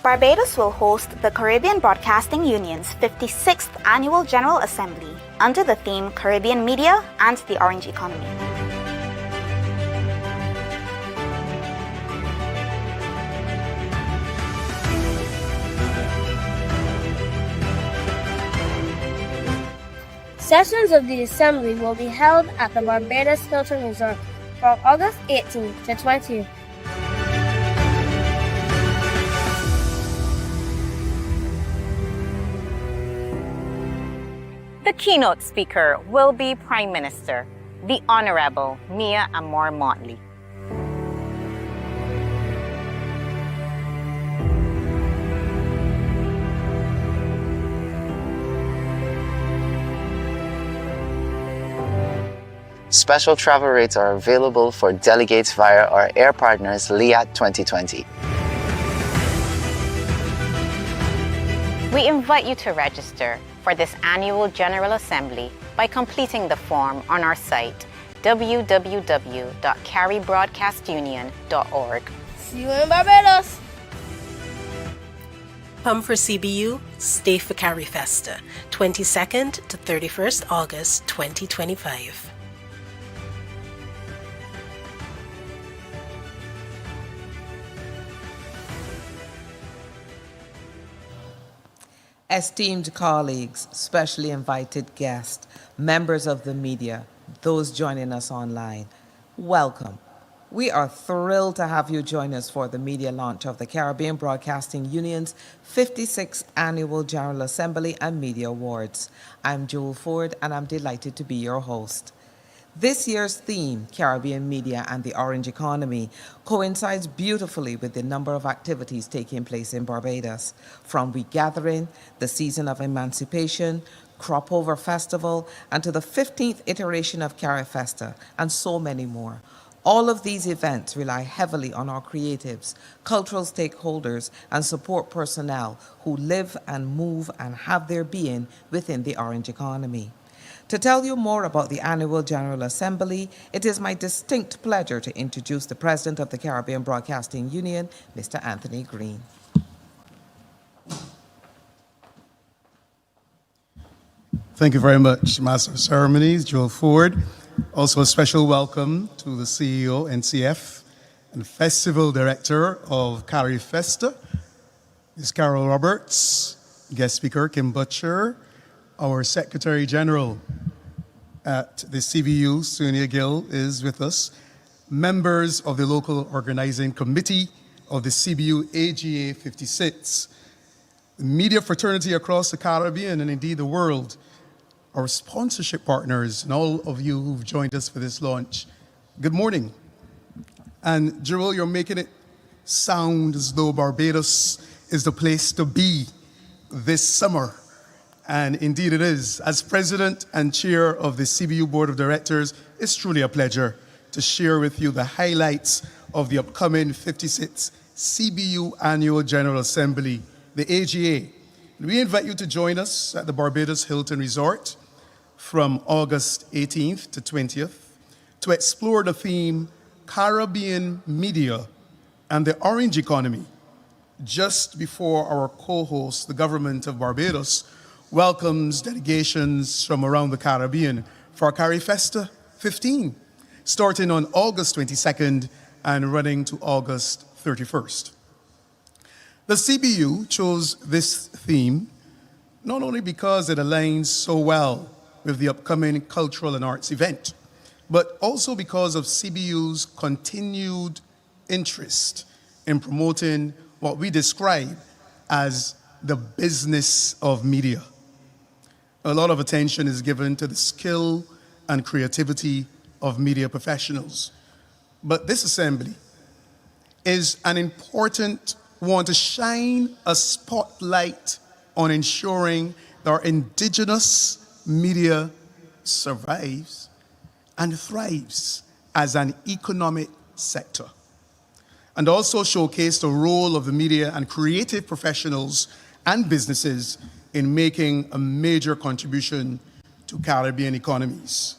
Barbados will host the Caribbean Broadcasting Union's 56th Annual General Assembly under the theme Caribbean Media and the Orange Economy. Sessions of the Assembly will be held at the Barbados Hilton Resort from August 18th to 20th. The keynote speaker will be Prime Minister, the Honorable Mia Amor Motley. Special travel rates are available for delegates via our air partners LIAT 2020. We invite you to register for this annual General Assembly by completing the form on our site www.caribroadcastunion.org. See you in Barbados! Come for CBU, stay for CariFesta, 22nd to 31st August 2025. Esteemed colleagues, specially invited guests, members of the media, those joining us online, welcome. We are thrilled to have you join us for the media launch of the Caribbean Broadcasting Union's 56th Annual General Assembly and Media Awards. I'm Jewel Ford, and I'm delighted to be your host. This year's theme, Caribbean Media and the Orange Economy, coincides beautifully with the number of activities taking place in Barbados, from Regathering, the Season of Emancipation, Crop Over Festival, and to the 15th iteration of CariFesta, and so many more. All of these events rely heavily on our creatives, cultural stakeholders, and support personnel who live and move and have their being within the Orange Economy. To tell you more about the Annual General Assembly, it is my distinct pleasure to introduce the President of the Caribbean Broadcasting Union, Mr. Anthony Green. Thank you very much, Master of Ceremonies, Joel Ford. Also a special welcome to the CEO, NCF, and Festival Director of CariFesta, Ms. Carol Roberts, guest speaker, Kim Butcher, our Secretary General at the CBU, Sonia Gill, is with us. Members of the local organizing committee of the CBU AGA 56, the media fraternity across the Caribbean and indeed the world, our sponsorship partners, and all of you who've joined us for this launch. Good morning. And Joel, you're making it sound as though Barbados is the place to be this summer. And indeed it is. As President and Chair of the CBU Board of Directors, it's truly a pleasure to share with you the highlights of the upcoming 56th CBU Annual General Assembly, the AGA. And we invite you to join us at the Barbados Hilton Resort from August 18th to 20th to explore the theme Caribbean Media and the Orange Economy, just before our co-host, the Government of Barbados, welcomes delegations from around the Caribbean for CariFesta 15, starting on August 22nd and running to August 31st. The CBU chose this theme not only because it aligns so well with the upcoming cultural and arts event, but also because of CBU's continued interest in promoting what we describe as the business of media. A lot of attention is given to the skill and creativity of media professionals. But this assembly is an important one to shine a spotlight on ensuring that our indigenous media survives and thrives as an economic sector, and also showcase the role of the media and creative professionals and businesses in making a major contribution to Caribbean economies.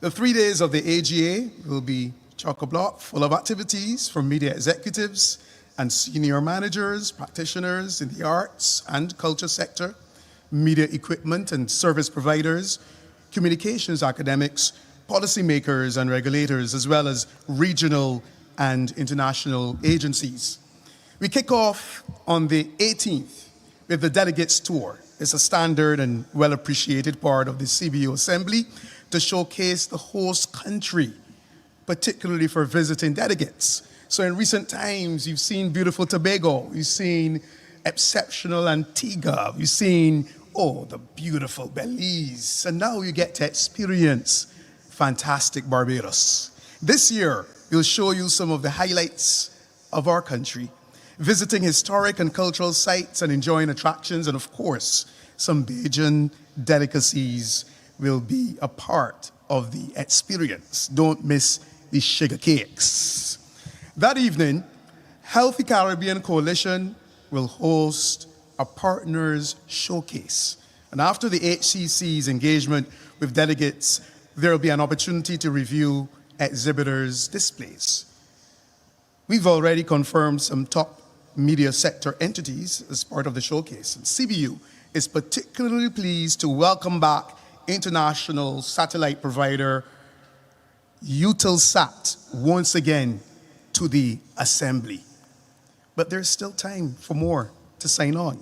The 3 days of the AGA will be chock-a-block, full of activities from media executives and senior managers, practitioners in the arts and culture sector, media equipment and service providers, communications academics, policymakers and regulators, as well as regional and international agencies. We kick off on the 18th with the Delegates Tour. It's a standard and well-appreciated part of the CBU Assembly to showcase the host country, particularly for visiting delegates. So in recent times, you've seen beautiful Tobago, you've seen exceptional Antigua, you've seen, the beautiful Belize, and now you get to experience fantastic Barbados. This year, we'll show you some of the highlights of our country, visiting historic and cultural sites and enjoying attractions, and of course, some Bajan delicacies will be a part of the experience. Don't miss the sugar cakes. That evening, Healthy Caribbean Coalition will host a partners showcase. And after the HCC's engagement with delegates, there will be an opportunity to review exhibitors' displays. We've already confirmed some top media sector entities as part of the showcase. And CBU is particularly pleased to welcome back international satellite provider Eutelsat once again to the Assembly. But there's still time for more to sign on.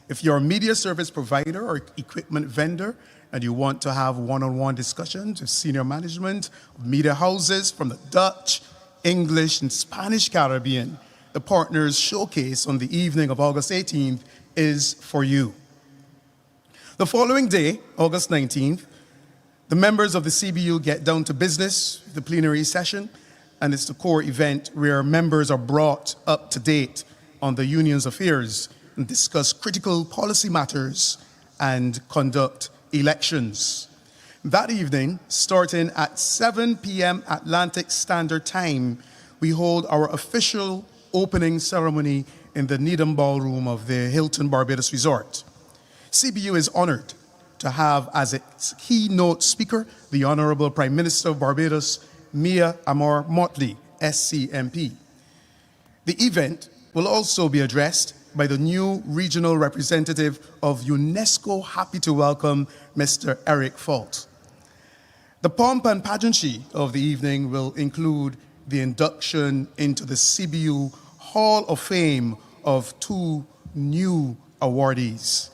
If you're a media service provider or equipment vendor and you want to have one-on-one discussions with senior management of media houses from the Dutch, English, and Spanish Caribbean, the Partners Showcase on the evening of August 18th is for you. The following day, August 19th, the members of the CBU get down to business, the plenary session, and it's the core event where members are brought up to date on the union's affairs and discuss critical policy matters and conduct elections. That evening, starting at 7 p.m. Atlantic Standard Time, we hold our official opening ceremony in the Needham Ballroom of the Hilton Barbados Resort. CBU is honored to have as its keynote speaker the Honorable Prime Minister of Barbados, Mia Amor Motley, SCMP. The event will also be addressed by the new regional representative of UNESCO. Happy to welcome Mr. Eric Fault. The pomp and pageantry of the evening will include the induction into the CBU Hall of Fame of 2 new awardees.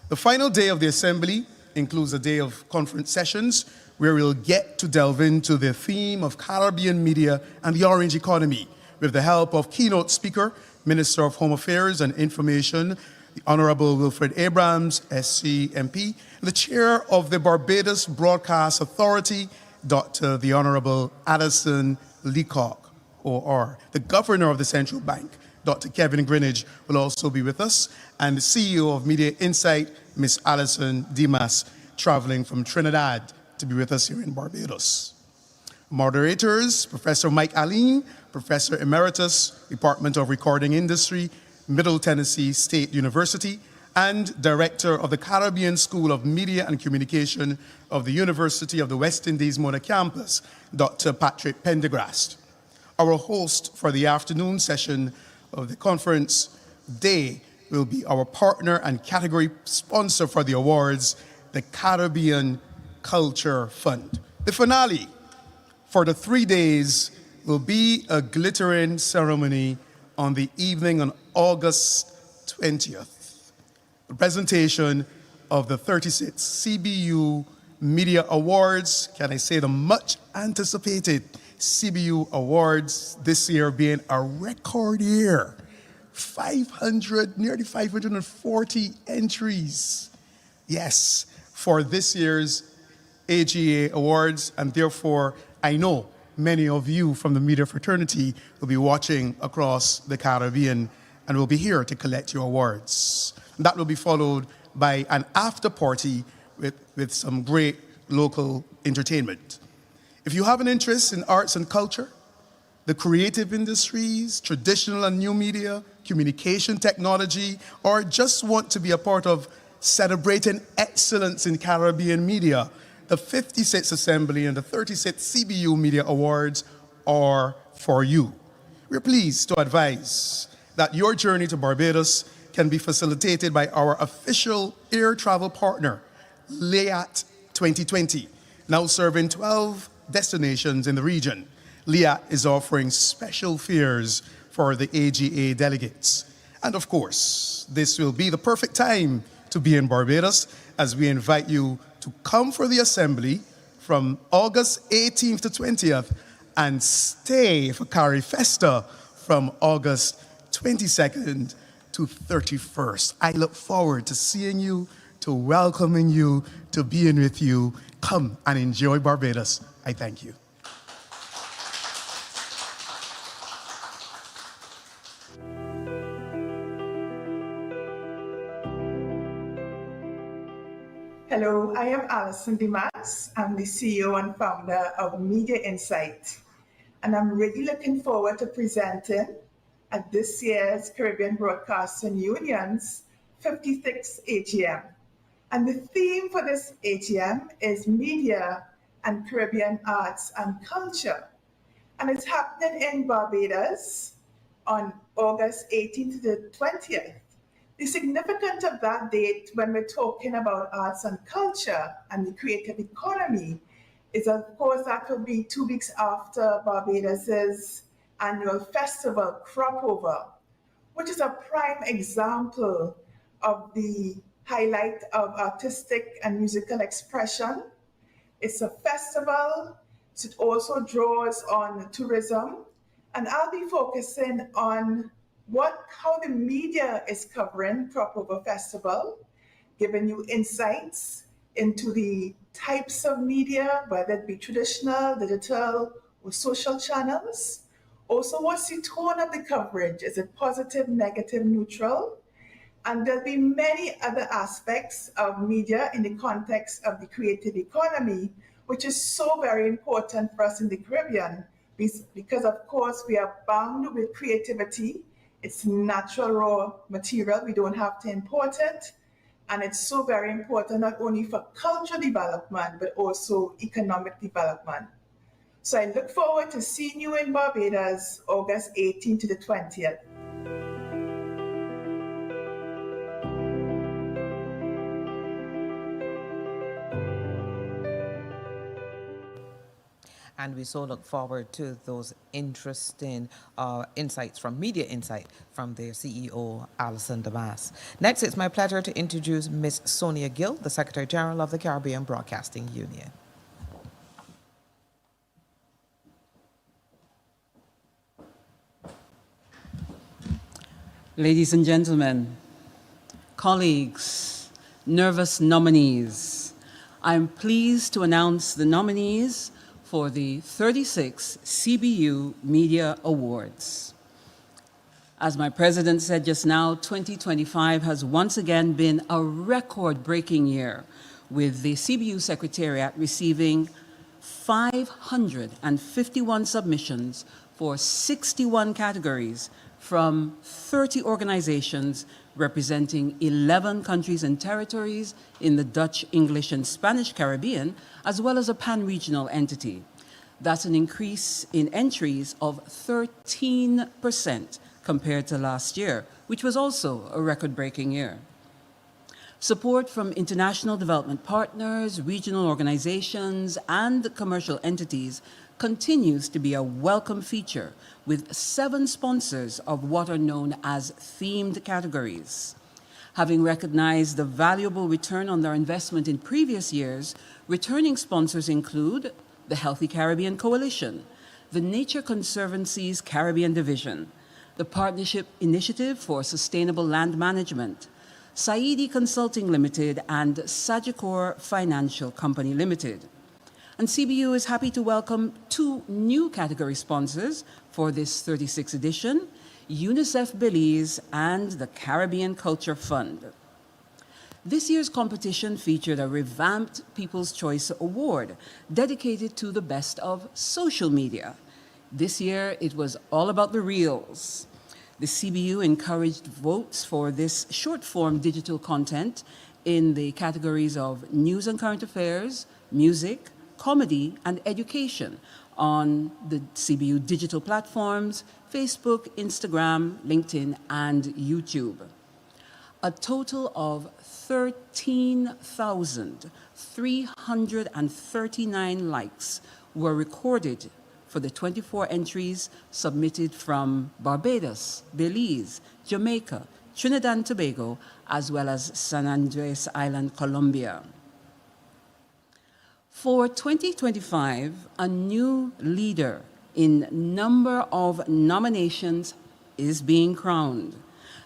The final day of the Assembly includes a day of conference sessions where we'll get to delve into the theme of Caribbean media and the orange economy with the help of keynote speaker, Minister of Home Affairs and Information, the Honorable Wilfred Abrams, SCMP, and the Chair of the Barbados Broadcast Authority, Dr. the Honorable Addison Leacock, OR. The Governor of the Central Bank, Dr. Kevin Greenidge, will also be with us, and the CEO of Media Insight, Ms. Alison Dimas, traveling from Trinidad to be with us here in Barbados. Moderators, Professor Mike Aline, Professor Emeritus, Department of Recording Industry, Middle Tennessee State University, and Director of the Caribbean School of Media and Communication of the University of the West Indies Mona Campus, Dr. Patrick Pendergrast. Our host for the afternoon session of the conference day will be our partner and category sponsor for the awards, the Caribbean Culture Fund. The finale for the 3 days will be a glittering ceremony on the evening on August 20th. The presentation of the 36th CBU Media Awards, can I say the much anticipated CBU Awards, this year being a record year. Nearly 540 entries. Yes, for this year's AGA Awards, and therefore I know many of you from the media fraternity will be watching across the Caribbean and will be here to collect your awards. And that will be followed by an after party with some great local entertainment. If you have an interest in arts and culture, the creative industries, traditional and new media, communication technology, or just want to be a part of celebrating excellence in Caribbean media, the 56th Assembly and the 36th CBU Media Awards are for you. We're pleased to advise that your journey to Barbados can be facilitated by our official air travel partner, LIAT 2020, now serving 12 destinations in the region. LIAT is offering special fares for the AGA delegates. And of course, this will be the perfect time to be in Barbados as we invite you to come for the assembly from August 18th to 20th and stay for Carry Festa from August 22nd to 31st. I look forward to seeing you, to welcoming you, to being with you. Come and enjoy Barbados. I thank you. Hello, I am Alison Dimas. I'm the CEO and founder of Media Insight, and I'm really looking forward to presenting at this year's Caribbean Broadcasting Union's 56th AGM. And the theme for this AGM is Media and Caribbean Arts and Culture. And it's happening in Barbados on August 18th to the 20th. The significance of that date when we're talking about arts and culture and the creative economy is, of course, that will be 2 weeks after Barbados's annual festival, Crop Over, which is a prime example of the highlight of artistic and musical expression. It's a festival, so it also draws on tourism, and I'll be focusing on how the media is covering Crop Over Festival, giving you insights into the types of media, whether it be traditional, digital, or social channels. Also, what's the tone of the coverage? Is it positive, negative, neutral? And there'll be many other aspects of media in the context of the creative economy, which is so very important for us in the Caribbean, because of course we are bound with creativity. It's natural raw material. We don't have to import it. And it's so very important, not only for cultural development, but also economic development. So I look forward to seeing you in Barbados, August 18th to the 20th. And we so look forward to those interesting insights from Media Insight from their CEO, Alison Dimas. Next, it's my pleasure to introduce Ms. Sonia Gill, the Secretary General of the Caribbean Broadcasting Union. Ladies and gentlemen, colleagues, nervous nominees, I'm pleased to announce the nominees for the 36th CBU Media Awards. As my president said just now, 2025 has once again been a record-breaking year, with the CBU Secretariat receiving 551 submissions for 61 categories from 30 organizations representing 11 countries and territories in the Dutch, English, and Spanish Caribbean, as well as a pan-regional entity. That's an increase in entries of 13% compared to last year, which was also a record-breaking year. Support from international development partners, regional organizations, and commercial entities continues to be a welcome feature, with 7 sponsors of what are known as themed categories. Having recognized the valuable return on their investment in previous years, returning sponsors include the Healthy Caribbean Coalition, the Nature Conservancy's Caribbean Division, the Partnership Initiative for Sustainable Land Management, Saidi Consulting Limited, and Sagicor Financial Company Limited. And CBU is happy to welcome 2 new category sponsors for this 36th edition, UNICEF Belize and the Caribbean Culture Fund. This year's competition featured a revamped People's Choice Award dedicated to the best of social media. This year, it was all about the reels. The CBU encouraged votes for this short-form digital content in the categories of news and current affairs, music, comedy, and education on the CBU digital platforms, Facebook, Instagram, LinkedIn, and YouTube. A total of 13,339 likes were recorded for the 24 entries submitted from Barbados, Belize, Jamaica, Trinidad and Tobago, as well as San Andres Island, Colombia. For 2025, a new leader in number of nominations is being crowned.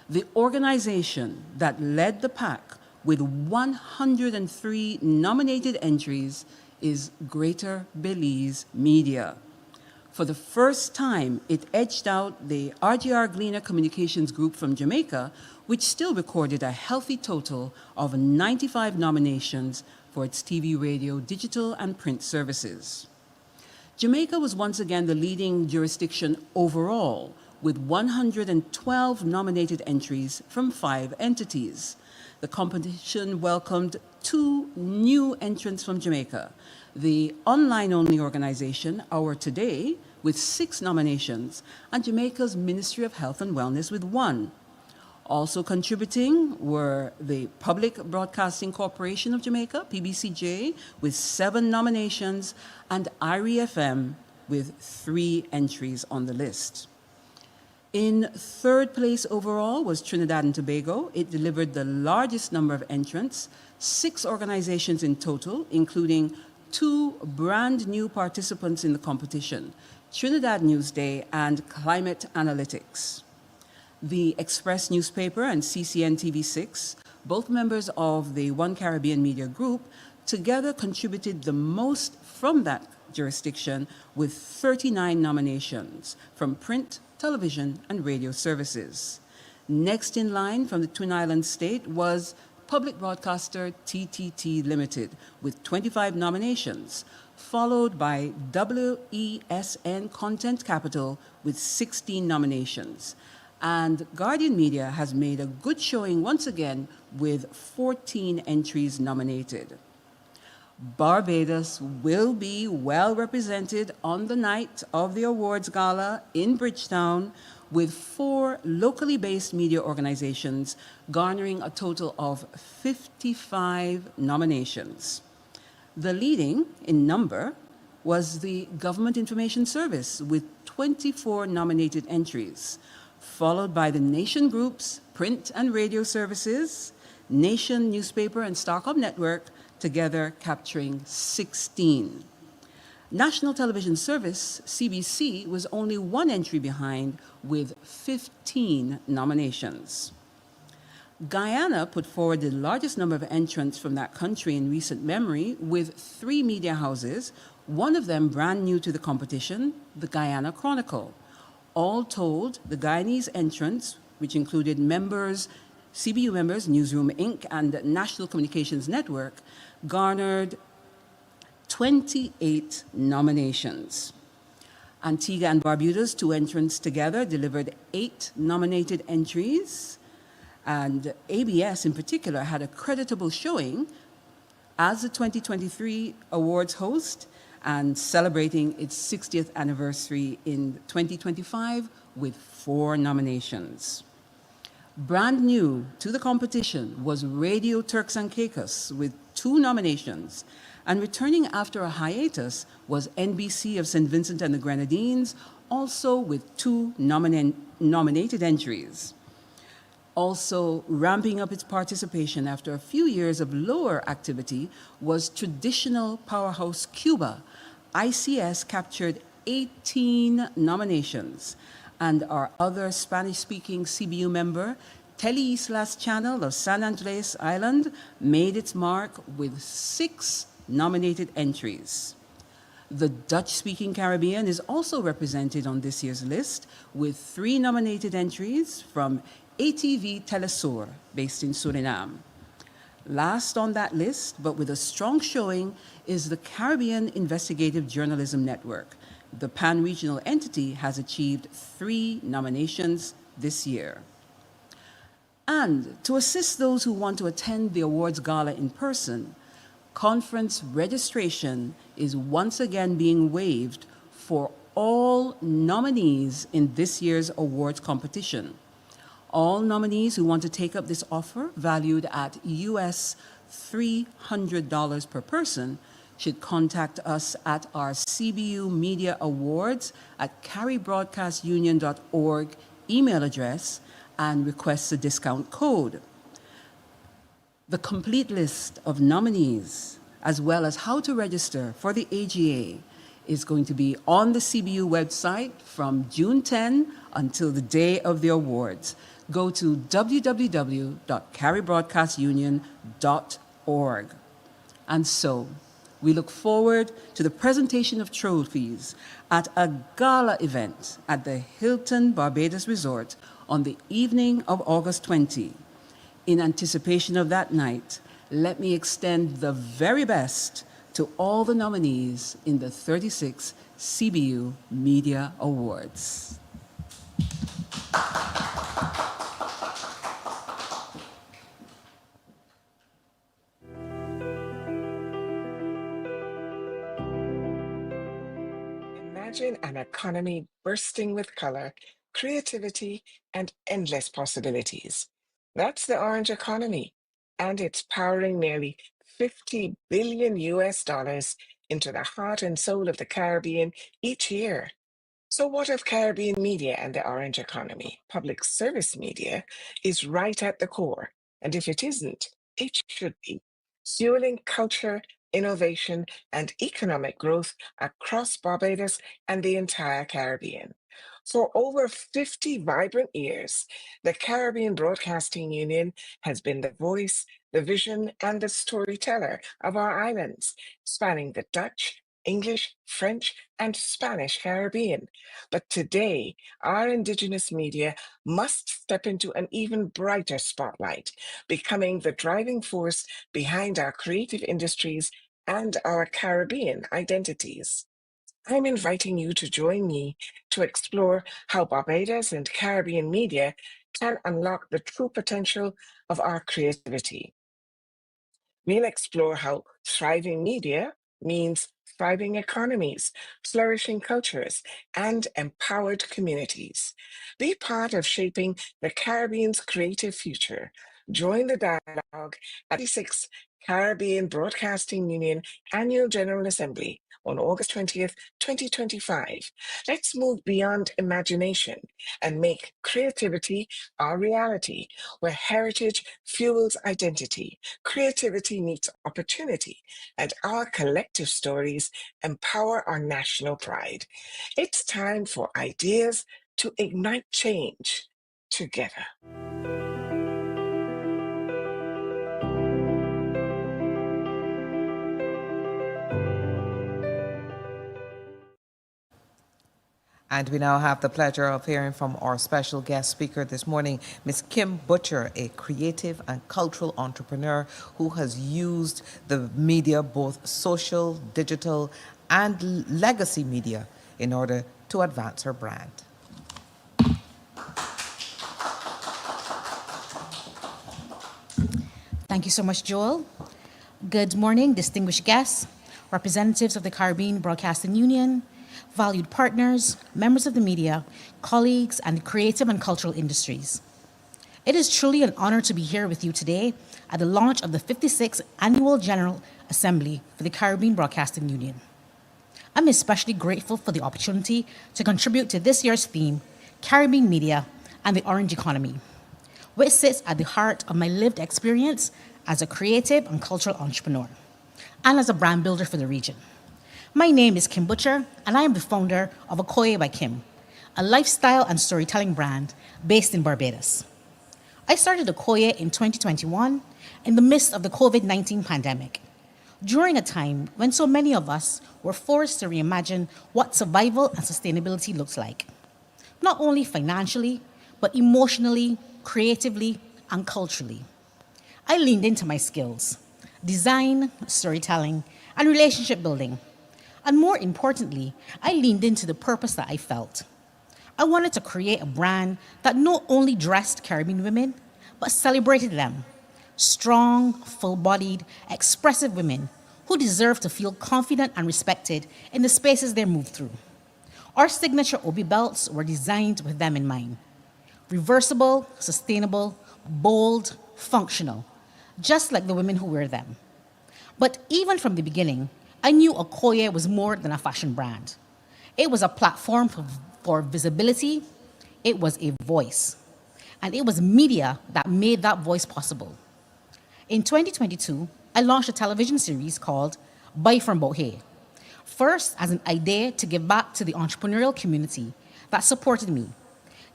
The organization that led the pack with 103 nominated entries is Greater Belize Media. For the first time, it edged out the RGR Gleaner Communications Group from Jamaica, which still recorded a healthy total of 95 nominations for its TV, radio, digital, and print services. Jamaica was once again the leading jurisdiction overall, with 112 nominated entries from 5 entities. The competition welcomed 2 new entrants from Jamaica: the online-only organization Our Today, with 6 nominations, and Jamaica's Ministry of Health and Wellness with 1. Also contributing were the Public Broadcasting Corporation of Jamaica, PBCJ, with 7 nominations, and IRI FM with 3 entries on the list. In third place overall was Trinidad and Tobago. It delivered the largest number of entrants, 6 organizations in total, including 2 brand new participants in the competition: Trinidad Newsday and Climate Analytics. The Express newspaper and CCN TV6, both members of the One Caribbean Media Group, together contributed the most from that jurisdiction with 39 nominations from print, television, and radio services. Next in line from the Twin Islands state was public broadcaster TTT Limited with 25 nominations, followed by WESN Content Capital with 16 nominations. And Guardian Media has made a good showing once again with 14 entries nominated. Barbados will be well represented on the night of the awards gala in Bridgetown, with 4 locally based media organizations garnering a total of 55 nominations. The leading in number was the Government Information Service with 24 nominated entries, followed by the Nation Group's print and radio services, Nation newspaper and Starcom Network, together capturing 16. National Television Service, CBC, was only 1 entry behind with 15 nominations. Guyana put forward the largest number of entrants from that country in recent memory with 3 media houses, one of them brand new to the competition, the Guyana Chronicle. All told, the Guyanese entrants, which included members, CBU members, Newsroom Inc. and National Communications Network, garnered 28 nominations. Antigua and Barbuda's 2 entrants together delivered 8 nominated entries, and ABS in particular had a creditable showing as the 2023 awards host and celebrating its 60th anniversary in 2025 with 4 nominations. Brand new to the competition was Radio Turks and Caicos with 2 nominations, and returning after a hiatus was NBC of St. Vincent and the Grenadines, also with 2 nominated entries. Also ramping up its participation after a few years of lower activity was traditional powerhouse Cuba. ICS captured 18 nominations, and our other Spanish-speaking CBU member, Teleislas Channel of San Andres Island, made its mark with 6 nominated entries. The Dutch-speaking Caribbean is also represented on this year's list with 3 nominated entries from ATV Telesur, based in Suriname. Last on that list, but with a strong showing, is the Caribbean Investigative Journalism Network. The pan-regional entity has achieved 3 nominations this year. And to assist those who want to attend the awards gala in person, conference registration is once again being waived for all nominees in this year's awards competition. All nominees who want to take up this offer, valued at US $300 per person, should contact us at our CBU Media Awards at caribroadcastunion.org email address and request a discount code. The complete list of nominees, as well as how to register for the AGA, is going to be on the CBU website from June 10 until the day of the awards. Go to www.caribroadcastunion.org. And so, we look forward to the presentation of trophies at a gala event at the Hilton Barbados Resort on the evening of August 20. In anticipation of that night, let me extend the very best to all the nominees in the 36th CBU Media Awards. Imagine an economy bursting with color, creativity, and endless possibilities. That's the orange economy, and it's powering nearly 50 billion US dollars into the heart and soul of the Caribbean each year. So what of Caribbean media and the orange economy? Public service media is right at the core, and if it isn't, it should be. Fueling culture, innovation, and economic growth across Barbados and the entire Caribbean. For over 50 vibrant years, the Caribbean Broadcasting Union has been the voice, the vision, and the storyteller of our islands, spanning the Dutch, English, French, and Spanish Caribbean. But today, our Indigenous media must step into an even brighter spotlight, becoming the driving force behind our creative industries and our Caribbean identities. I'm inviting you to join me to explore how Barbados and Caribbean media can unlock the true potential of our creativity. We'll explore how thriving media means thriving economies, flourishing cultures, and empowered communities. Be part of shaping the Caribbean's creative future. Join the dialogue at the 36th Caribbean Broadcasting Union Annual General Assembly on August 20th, 2025. Let's move beyond imagination and make creativity our reality, where heritage fuels identity, creativity meets opportunity, and our collective stories empower our national pride. It's time for ideas to ignite change together. And we now have the pleasure of hearing from our special guest speaker this morning, Ms. Kim Butcher, a creative and cultural entrepreneur who has used the media, both social, digital, and legacy media, in order to advance her brand. Thank you so much, Joel. Good morning, distinguished guests, representatives of the Caribbean Broadcasting Union, valued partners, members of the media, colleagues, and creative and cultural industries. It is truly an honor to be here with you today at the launch of the 56th Annual General Assembly for the Caribbean Broadcasting Union. I'm especially grateful for the opportunity to contribute to this year's theme, Caribbean Media and the Orange Economy, which sits at the heart of my lived experience as a creative and cultural entrepreneur, and as a brand builder for the region. My name is Kim Butcher, and I am the founder of Okoye by Kim, a lifestyle and storytelling brand based in Barbados. I started Okoye in 2021 in the midst of the COVID-19 pandemic, during a time when so many of us were forced to reimagine what survival and sustainability looks like, not only financially, but emotionally, creatively, and culturally. I leaned into my skills, design, storytelling, and relationship building. And more importantly, I leaned into the purpose that I felt. I wanted to create a brand that not only dressed Caribbean women, but celebrated them. Strong, full-bodied, expressive women who deserve to feel confident and respected in the spaces they move through. Our signature Obi belts were designed with them in mind. Reversible, sustainable, bold, functional, just like the women who wear them. But even from the beginning, I knew Okoye was more than a fashion brand. It was a platform for visibility, it was a voice, and it was media that made that voice possible. In 2022, I launched a television series called Buy From Bohe, first as an idea to give back to the entrepreneurial community that supported me.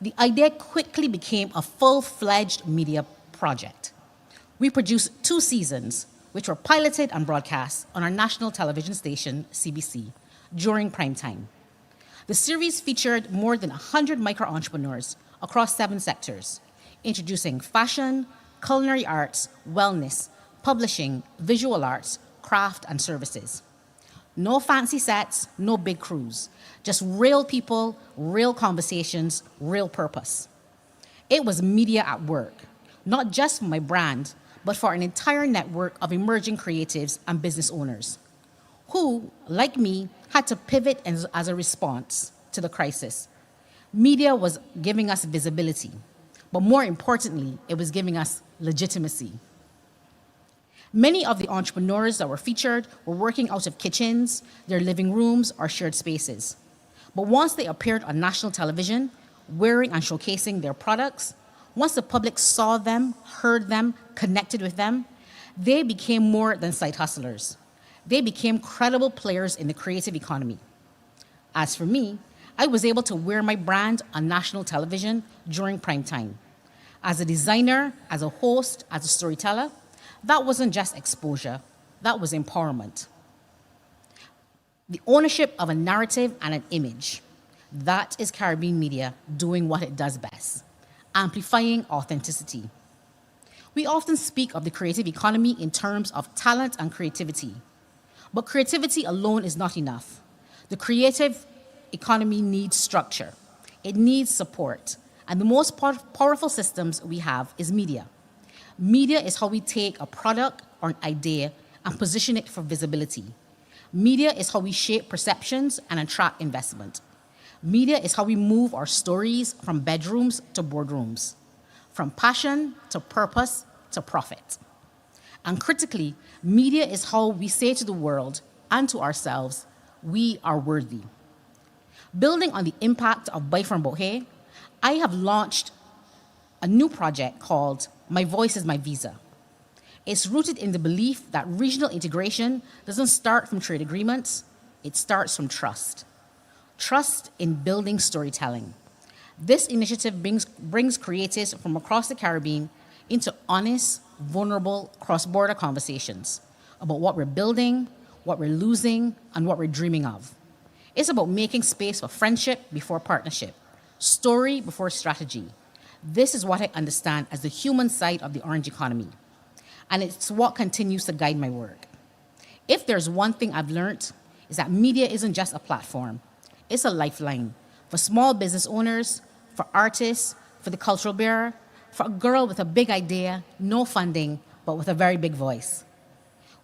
The idea quickly became a full-fledged media project. We produced 2 seasons, which were piloted and broadcast on our national television station, CBC, during prime time. The series featured more than 100 micro-entrepreneurs across 7 sectors, introducing fashion, culinary arts, wellness, publishing, visual arts, craft, and services. No fancy sets, no big crews, just real people, real conversations, real purpose. It was media at work, not just for my brand, but for an entire network of emerging creatives and business owners who, like me, had to pivot as a response to the crisis. Media was giving us visibility, but more importantly, it was giving us legitimacy. Many of the entrepreneurs that were featured were working out of kitchens, their living rooms, or shared spaces. But once they appeared on national television, wearing and showcasing their products, once the public saw them, heard them, connected with them, they became more than side hustlers. They became credible players in the creative economy. As for me, I was able to wear my brand on national television during prime time. As a designer, as a host, as a storyteller, that wasn't just exposure, that was empowerment. The ownership of a narrative and an image, that is Caribbean media doing what it does best, amplifying authenticity. We often speak of the creative economy in terms of talent and creativity, but creativity alone is not enough. The creative economy needs structure, it needs support, and the most powerful systems we have is media. Media is how we take a product or an idea and position it for visibility. Media is how we shape perceptions and attract investment. Media is how we move our stories from bedrooms to boardrooms, from passion to purpose to profit. And critically, media is how we say to the world and to ourselves, we are worthy. Building on the impact of Buy From Bohe, I have launched a new project called My Voice is My Visa. It's rooted in the belief that regional integration doesn't start from trade agreements, it starts from trust. Trust in building storytelling. This initiative brings creatives from across the Caribbean into honest, vulnerable, cross-border conversations about what we're building, what we're losing, and what we're dreaming of. It's about making space for friendship before partnership, story before strategy. This is what I understand as the human side of the orange economy, and it's what continues to guide my work. If there's one thing I've learned, is that media isn't just a platform, it's a lifeline for small business owners, for artists, for the cultural bearer, for a girl with a big idea, no funding, but with a very big voice.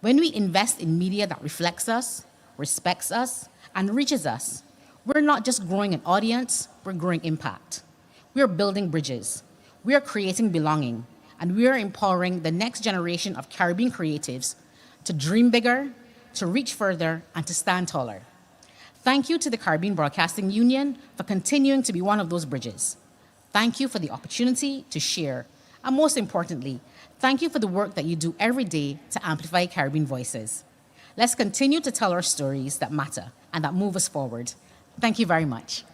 When we invest in media that reflects us, respects us, and reaches us, we're not just growing an audience, we're growing impact. We are building bridges, we are creating belonging, and we are empowering the next generation of Caribbean creatives to dream bigger, to reach further, and to stand taller. Thank you to the Caribbean Broadcasting Union for continuing to be one of those bridges. Thank you for the opportunity to share, and most importantly, thank you for the work that you do every day to amplify Caribbean voices. Let's continue to tell our stories that matter and that move us forward. Thank you very much.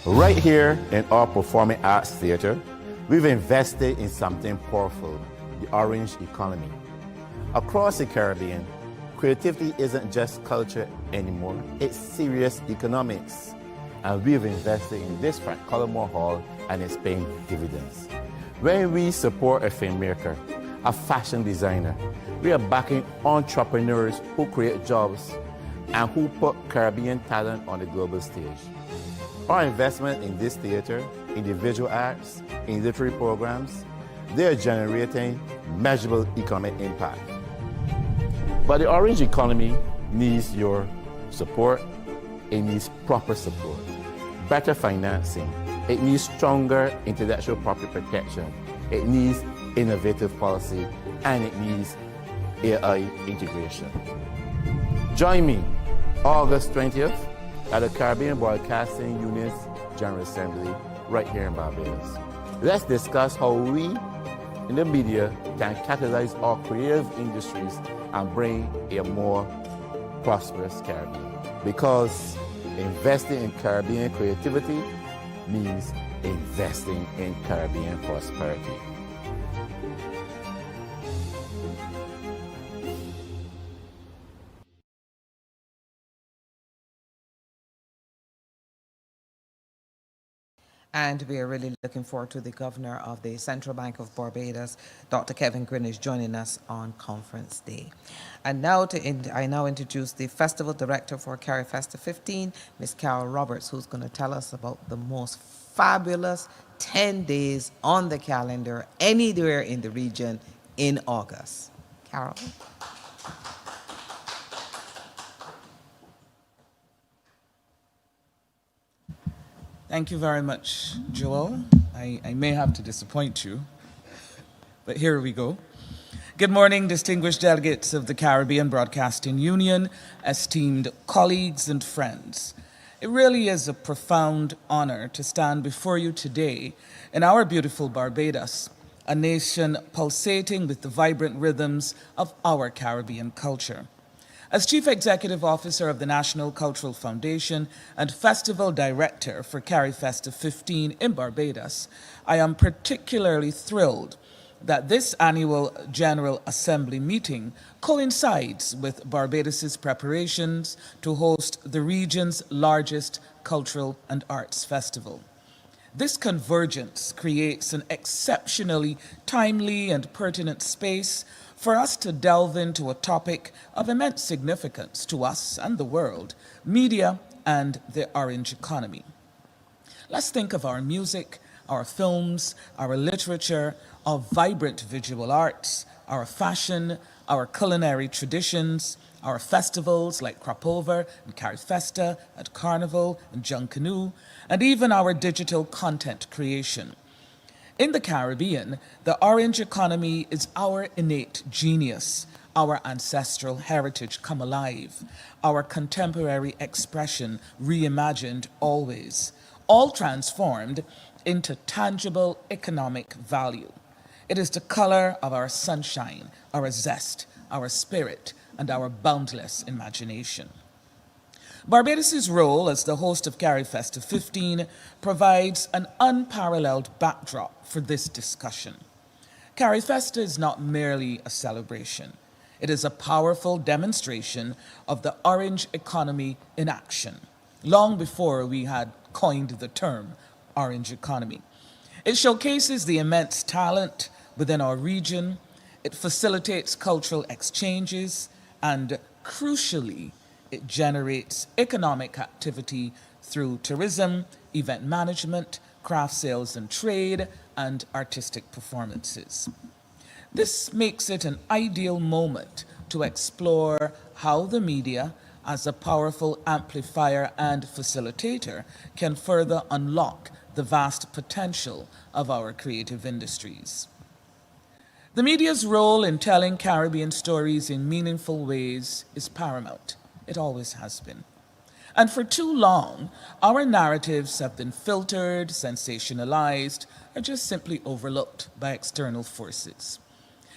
Right here in our Performing Arts Theatre, we've invested in something powerful, the orange economy. Across the Caribbean, creativity isn't just culture anymore, it's serious economics. And we've invested in this Frank Collymore Hall, and it's paying dividends. When we support a filmmaker, a fashion designer, we are backing entrepreneurs who create jobs. and who put Caribbean talent on the global stage. Our investment in this theater, in the visual arts, in literary programs, they are generating measurable economic impact. But the orange economy needs your support. It needs proper support, better financing. It needs stronger intellectual property protection. It needs innovative policy, and it needs AI integration. Join me August 20th at the Caribbean Broadcasting Union's General Assembly right here in Barbados. Let's discuss how we in the media can catalyze our creative industries and bring a more prosperous Caribbean. Because investing in Caribbean creativity means investing in Caribbean prosperity. And we are really looking forward to the Governor of the Central Bank of Barbados, Dr. Kevin Greenidge, joining us on Conference Day. And now I now introduce the Festival Director for CariFesta 15, Ms. Carol Roberts, who's going to tell us about the most fabulous 10 days on the calendar anywhere in the region in August. Carol. Thank you very much, Joel. I may have to disappoint you, but here we go. Good morning, distinguished delegates of the Caribbean Broadcasting Union, esteemed colleagues and friends. It really is a profound honor to stand before you today in our beautiful Barbados, a nation pulsating with the vibrant rhythms of our Caribbean culture. As Chief Executive Officer of the National Cultural Foundation and Festival Director for CariFesta 15 in Barbados, I am particularly thrilled that this annual General Assembly meeting coincides with Barbados's preparations to host the region's largest cultural and arts festival. This convergence creates an exceptionally timely and pertinent space for us to delve into a topic of immense significance to us and the world, media and the orange economy. Let's think of our music, our films, our literature, our vibrant visual arts, our fashion, our culinary traditions, our festivals like Crapover and CariFesta and Carnival and Junkanoo, and even our digital content creation. In the Caribbean, the orange economy is our innate genius, our ancestral heritage come alive, our contemporary expression reimagined always, all transformed into tangible economic value. It is the color of our sunshine, our zest, our spirit, and our boundless imagination. Barbados' role as the host of CariFesta 15 provides an unparalleled backdrop for this discussion. CariFesta is not merely a celebration. It is a powerful demonstration of the orange economy in action, long before we had coined the term orange economy. It showcases the immense talent within our region. It facilitates cultural exchanges, and crucially, it generates economic activity through tourism, event management, craft sales and trade, and artistic performances. This makes it an ideal moment to explore how the media, as a powerful amplifier and facilitator, can further unlock the vast potential of our creative industries. The media's role in telling Caribbean stories in meaningful ways is paramount. It always has been. And for too long, our narratives have been filtered, sensationalized, or just simply overlooked by external forces.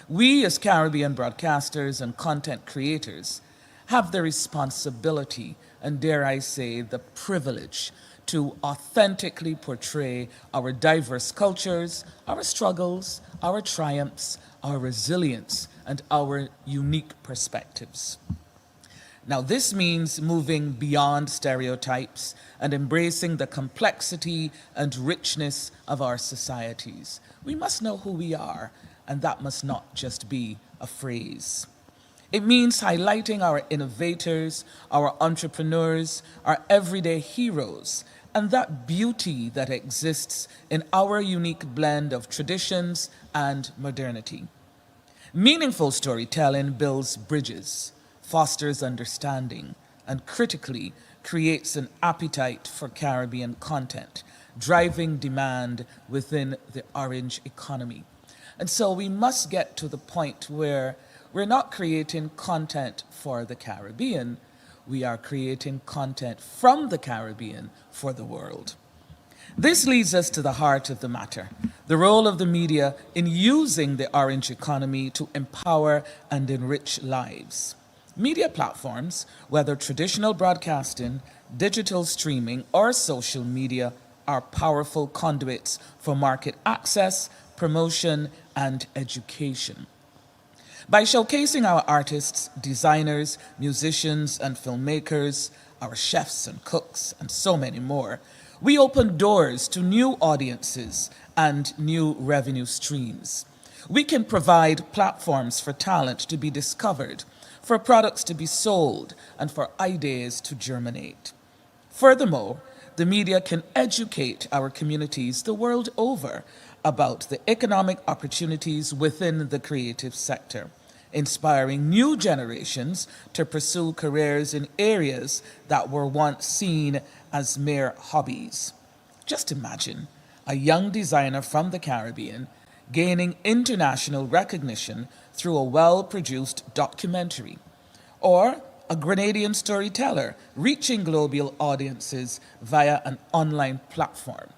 We, as Caribbean broadcasters and content creators, have the responsibility, and dare I say, the privilege, to authentically portray our diverse cultures, our struggles, our triumphs, our resilience, and our unique perspectives. Now, this means moving beyond stereotypes and embracing the complexity and richness of our societies. We must know who we are, and that must not just be a phrase. It means highlighting our innovators, our entrepreneurs, our everyday heroes, and that beauty that exists in our unique blend of traditions and modernity. Meaningful storytelling builds bridges, fosters understanding, and critically creates an appetite for Caribbean content, driving demand within the orange economy. And so we must get to the point where we're not creating content for the Caribbean, we are creating content from the Caribbean for the world. This leads us to the heart of the matter, the role of the media in using the orange economy to empower and enrich lives. Media platforms, whether traditional broadcasting, digital streaming, or social media, are powerful conduits for market access, promotion, and education. By showcasing our artists, designers, musicians, and filmmakers, our chefs and cooks, and so many more, we open doors to new audiences and new revenue streams. We can provide platforms for talent to be discovered, for products to be sold, and for ideas to germinate. Furthermore, the media can educate our communities the world over about the economic opportunities within the creative sector, inspiring new generations to pursue careers in areas that were once seen as mere hobbies. Just imagine a young designer from the Caribbean gaining international recognition through a well-produced documentary, or a Grenadian storyteller reaching global audiences via an online platform,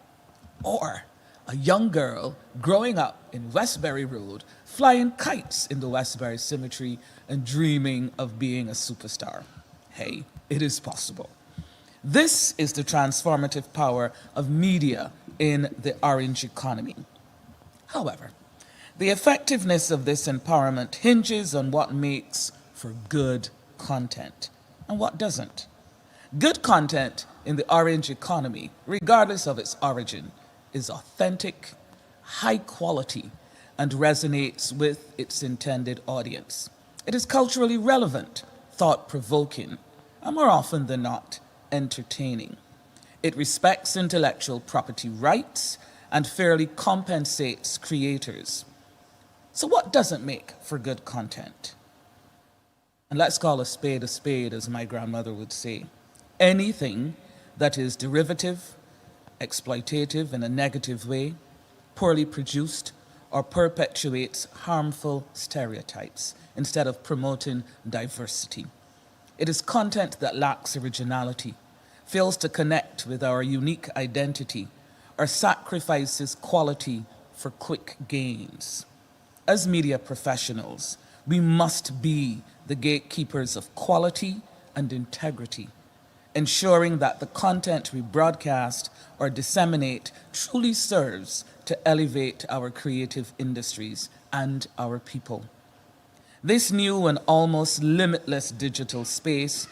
or a young girl growing up in Westbury Road, flying kites in the Westbury Cemetery and dreaming of being a superstar. Hey, it is possible. This is the transformative power of media in the orange economy. However, the effectiveness of this empowerment hinges on what makes for good content and what doesn't. Good content in the orange economy, regardless of its origin, is authentic, high quality, and resonates with its intended audience. It is culturally relevant, thought-provoking, and more often than not, entertaining. It respects intellectual property rights and fairly compensates creators. So what doesn't make for good content? And let's call a spade, as my grandmother would say. Anything that is derivative, exploitative in a negative way, poorly produced, or perpetuates harmful stereotypes instead of promoting diversity. It is content that lacks originality, fails to connect with our unique identity, or sacrifices quality for quick gains. As media professionals, we must be the gatekeepers of quality and integrity, ensuring that the content we broadcast or disseminate truly serves to elevate our creative industries and our people. This new and almost limitless digital space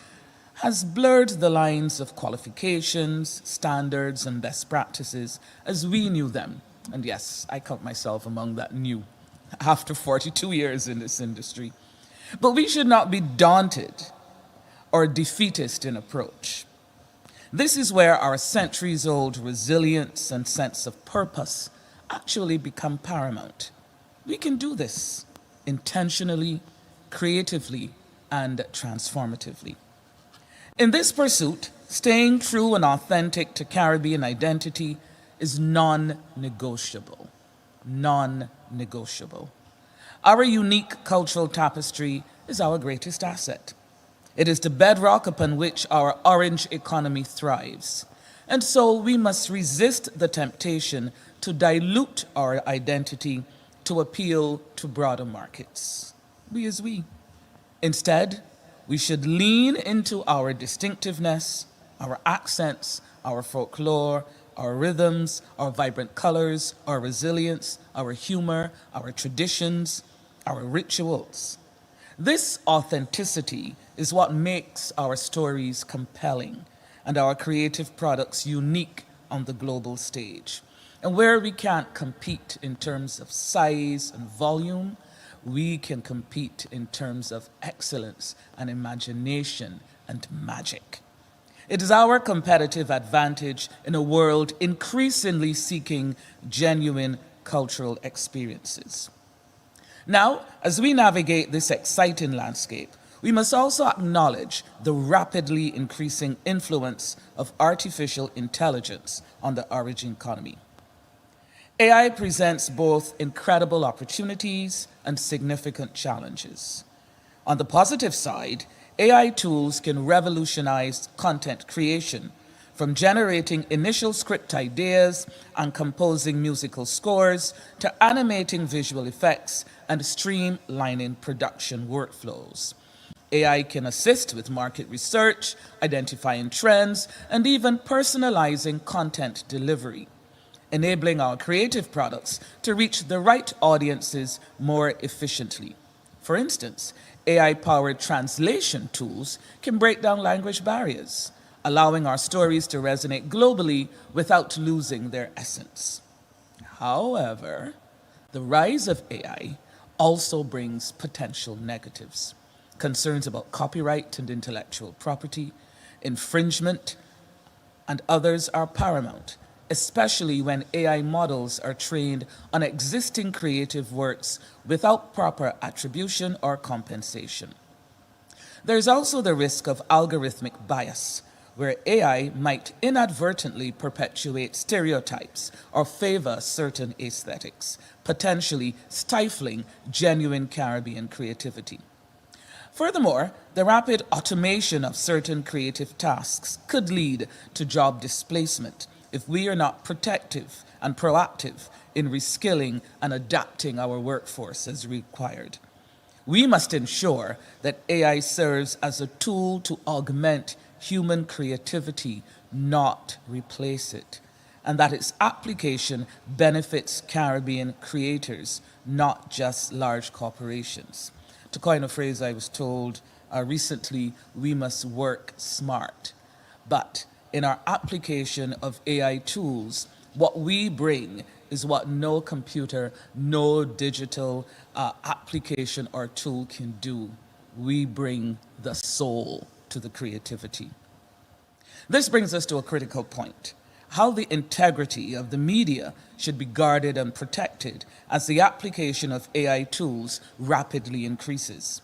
has blurred the lines of qualifications, standards, and best practices as we knew them. And yes, I count myself among that new, after 42 years in this industry. But we should not be daunted or defeatist in approach. This is where our centuries-old resilience and sense of purpose actually become paramount. We can do this intentionally, creatively, and transformatively. In this pursuit, staying true and authentic to Caribbean identity is non-negotiable. Non-negotiable. Our unique cultural tapestry is our greatest asset. It is the bedrock upon which our orange economy thrives. And so we must resist the temptation to dilute our identity to appeal to broader markets. We. Instead, we should lean into our distinctiveness, our accents, our folklore, our rhythms, our vibrant colors, our resilience, our humor, our traditions, our rituals. This authenticity is what makes our stories compelling and our creative products unique on the global stage. And where we can't compete in terms of size and volume, we can compete in terms of excellence and imagination and magic. It is our competitive advantage in a world increasingly seeking genuine cultural experiences. Now, as we navigate this exciting landscape, we must also acknowledge the rapidly increasing influence of artificial intelligence on the origin economy. AI presents both incredible opportunities and significant challenges. On the positive side, AI tools can revolutionize content creation, from generating initial script ideas and composing musical scores to animating visual effects and streamlining production workflows. AI can assist with market research, identifying trends, and even personalizing content delivery, enabling our creative products to reach the right audiences more efficiently. For instance, AI-powered translation tools can break down language barriers, allowing our stories to resonate globally without losing their essence. However, the rise of AI also brings potential negatives. Concerns about copyright and intellectual property, infringement, and others are paramount, especially when AI models are trained on existing creative works without proper attribution or compensation. There's also the risk of algorithmic bias, where AI might inadvertently perpetuate stereotypes or favor certain aesthetics, potentially stifling genuine Caribbean creativity. Furthermore, the rapid automation of certain creative tasks could lead to job displacement if we are not protective and proactive in reskilling and adapting our workforce as required. We must ensure that AI serves as a tool to augment human creativity, not replace it, and that its application benefits Caribbean creators, not just large corporations. To coin a phrase I was told recently, we must work smart. But in our application of AI tools, what we bring is what no computer, no digital application or tool can do. We bring the soul to the creativity. This brings us to a critical point: how the integrity of the media should be guarded and protected as the application of AI tools rapidly increases.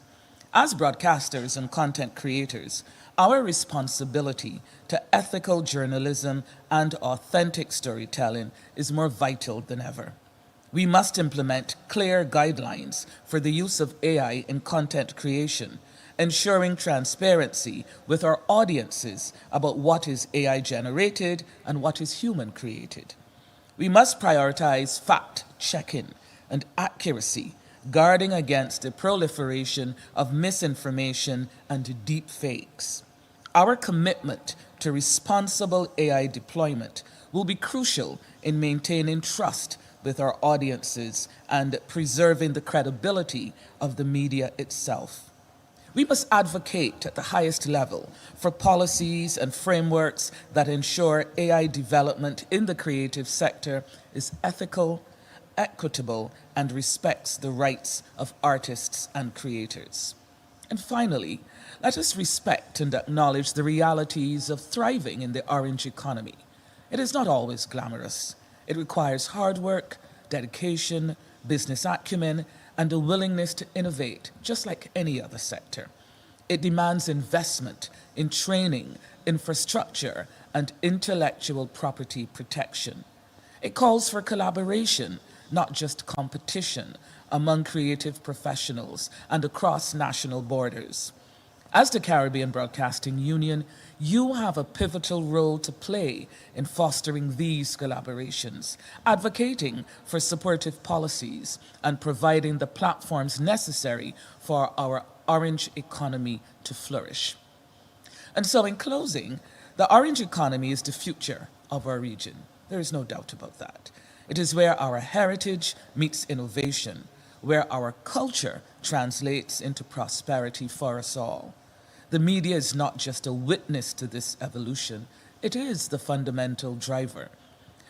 As broadcasters and content creators, our responsibility to ethical journalism and authentic storytelling is more vital than ever. We must implement clear guidelines for the use of AI in content creation, ensuring transparency with our audiences about what is AI generated and what is human created. We must prioritize fact-checking and accuracy, guarding against the proliferation of misinformation and deep fakes. Our commitment to responsible AI deployment will be crucial in maintaining trust with our audiences and preserving the credibility of the media itself. We must advocate at the highest level for policies and frameworks that ensure AI development in the creative sector is ethical, equitable, and respects the rights of artists and creators. And finally, let us respect and acknowledge the realities of thriving in the orange economy. It is not always glamorous. It requires hard work, dedication, business acumen, and a willingness to innovate, just like any other sector. It demands investment in training, infrastructure, and intellectual property protection. It calls for collaboration, not just competition, among creative professionals and across national borders. As the Caribbean Broadcasting Union, you have a pivotal role to play in fostering these collaborations, advocating for supportive policies, and providing the platforms necessary for our orange economy to flourish. And so in closing, the orange economy is the future of our region. There is no doubt about that. It is where our heritage meets innovation, where our culture translates into prosperity for us all. The media is not just a witness to this evolution, it is the fundamental driver.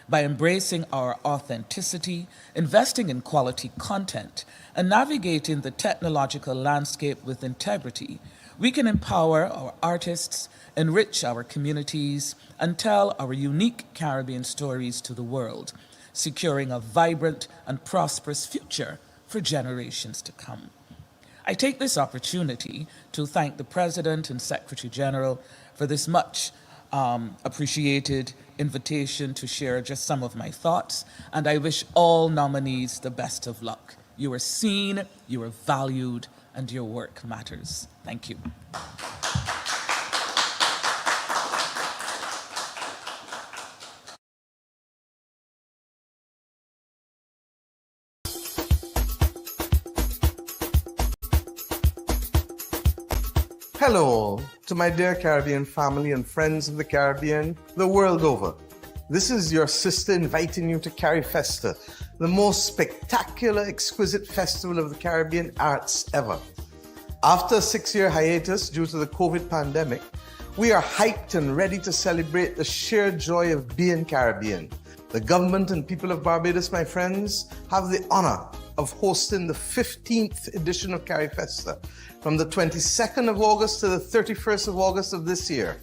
By embracing our authenticity, investing in quality content, and navigating the technological landscape with integrity, we can empower our artists, enrich our communities, and tell our unique Caribbean stories to the world, securing a vibrant and prosperous future for generations to come. I take this opportunity to thank the President and Secretary General for this much appreciated invitation to share just some of my thoughts, and I wish all nominees the best of luck. You are seen, you are valued, and your work matters. Thank you. Hello to my dear Caribbean family and friends of the Caribbean the world over. This is your sister inviting you to CariFesta, the most spectacular, exquisite festival of the Caribbean arts ever. After a 6-year hiatus due to the COVID pandemic, we are hyped and ready to celebrate the sheer joy of being Caribbean. The government and people of Barbados, my friends, have the honor of hosting the 15th edition of CariFesta from the 22nd of August to the 31st of August of this year.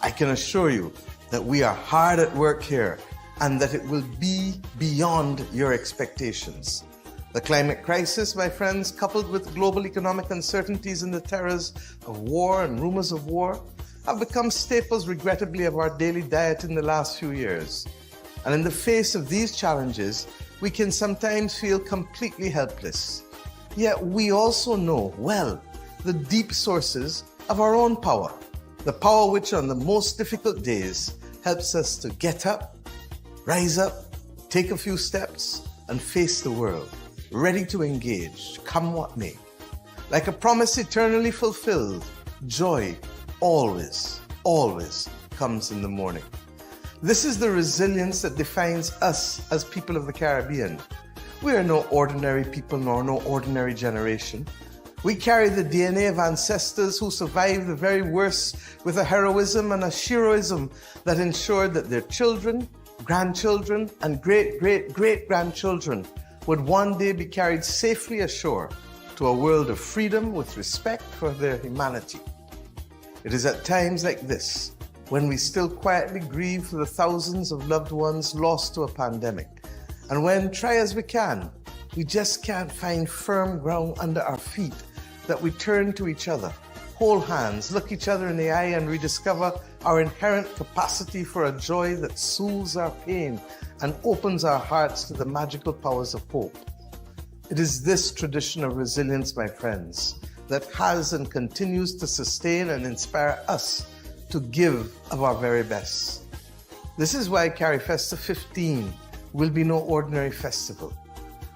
I can assure you that we are hard at work here and that it will be beyond your expectations. The climate crisis, my friends, coupled with global economic uncertainties and the terrors of war and rumors of war, have become staples, regrettably, of our daily diet in the last few years. And in the face of these challenges, we can sometimes feel completely helpless. Yet we also know well the deep sources of our own power, the power which on the most difficult days helps us to get up, rise up, take a few steps, and face the world, ready to engage, come what may. Like a promise eternally fulfilled, joy always, always comes in the morning. This is the resilience that defines us as people of the Caribbean. We are no ordinary people nor no ordinary generation. We carry the DNA of ancestors who survived the very worst with a heroism and a heroism that ensured that their children, grandchildren, and great-great-great-grandchildren would one day be carried safely ashore to a world of freedom with respect for their humanity. It is at times like this when we still quietly grieve for the thousands of loved ones lost to a pandemic, and when, try as we can, we just can't find firm ground under our feet, that we turn to each other, hold hands, look each other in the eye, and rediscover our inherent capacity for a joy that soothes our pain and opens our hearts to the magical powers of hope. It is this tradition of resilience, my friends, that has and continues to sustain and inspire us to give of our very best. This is why CariFesta 15 will be no ordinary festival.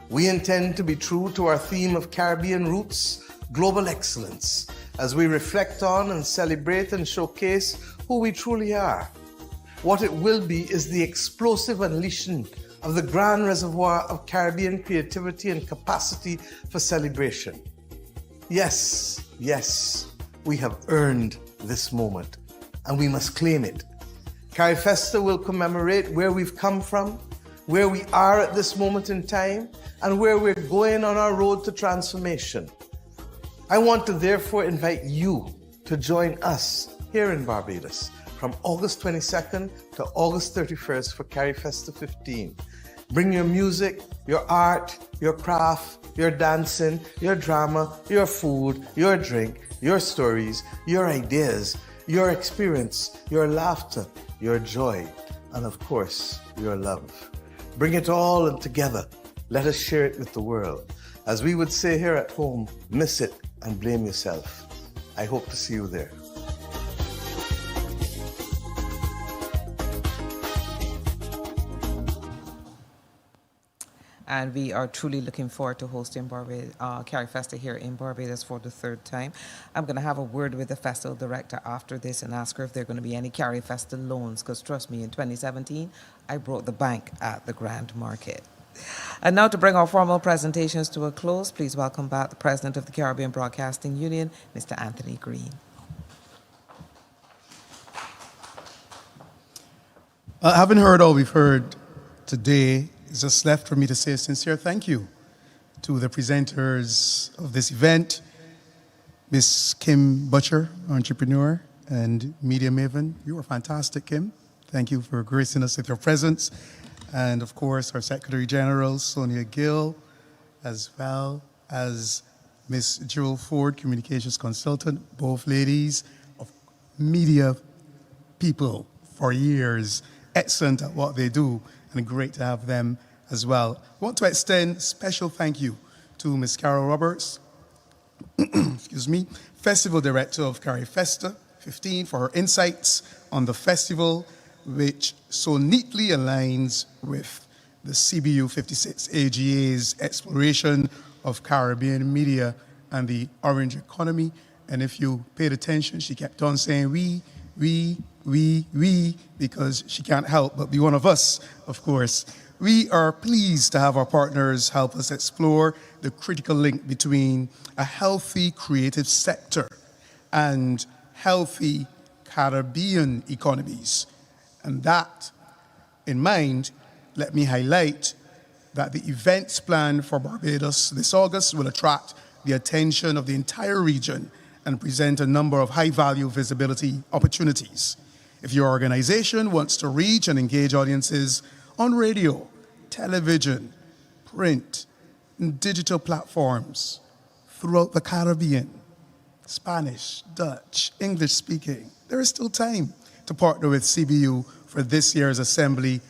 We intend to be true to our theme of Caribbean roots, global excellence, as we reflect on and celebrate and showcase who we truly are. What it will be is the explosive unleashing of the grand reservoir of Caribbean creativity and capacity for celebration. Yes, yes, we have earned this moment, and we must claim it. CariFesta will commemorate where we've come from, where we are at this moment in time, and where we're going on our road to transformation. I want to therefore invite you to join us here in Barbados from August 22nd to August 31st for CariFesta 15. Bring your music, your art, your craft, your dancing, your drama, your food, your drink, your stories, your ideas, your experience, your laughter, your joy, and of course, your love. Bring it all together. Let us share it with the world. As we would say here at home, miss it and blame yourself. I hope to see you there. And we are truly looking forward to hosting CariFesta here in Barbados for the third time. I'm going to have a word with the festival director after this and ask her if there are going to be any CariFesta loans, because trust me, in 2017, I broke the bank at the Grand Market. And now to bring our formal presentations to a close, please welcome back the President of the Caribbean Broadcasting Union, Mr. Anthony Green. Having heard all we've heard, today, it's just left for me to say a sincere thank you to the presenters of this event, Miss Kim Butcher, entrepreneur and media maven. You were fantastic, Kim. Thank you for gracing us with your presence. And of course, our Secretary General, Sonia Gill, as well as Miss Jewel Ford, communications consultant, both ladies of media people for years, excellent at what they do, and great to have them as well. I want to extend special thank you to Miss Carol Roberts, excuse me, Festival Director of CariFesta 15, for her insights on the festival, which so neatly aligns with the CBU 56 AGA's exploration of Caribbean media and the orange economy. And if you paid attention, she kept on saying we, because she can't help but be one of us, of course. We are pleased to have our partners help us explore the critical link between a healthy creative sector and healthy Caribbean economies. And that in mind, let me highlight that the events planned for Barbados this August will attract the attention of the entire region and present a number of high-value visibility opportunities. If your organization wants to reach and engage audiences on radio, television, print, and digital platforms throughout the Caribbean, Spanish, Dutch, English speaking, there is still time to partner with CBU for this year's assembly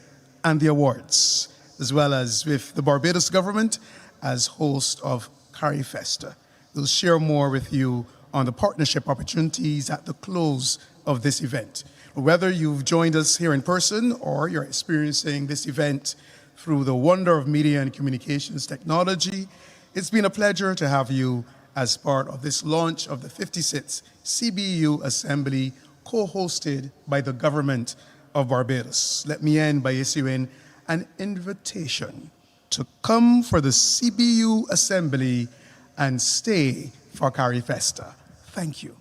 and the awards, as well as with the Barbados government as host of CariFesta. We'll share more with you on the partnership opportunities at the close of this event. Whether you've joined us here in person or you're experiencing this event through the wonder of media and communications technology, it's been a pleasure to have you as part of this launch of the 56th CBU Assembly, co-hosted by the government of Barbados. Let me end by issuing an invitation to come for the CBU Assembly and stay for CariFesta. Thank you.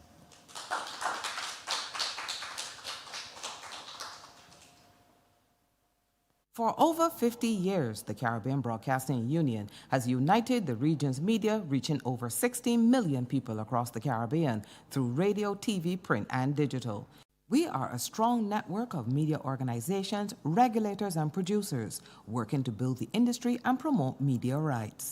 For over 50 years, the Caribbean Broadcasting Union has united the region's media, reaching over 16 million people across the Caribbean through radio, TV, print, and digital. We are a strong network of media organizations, regulators, and producers working to build the industry and promote media rights.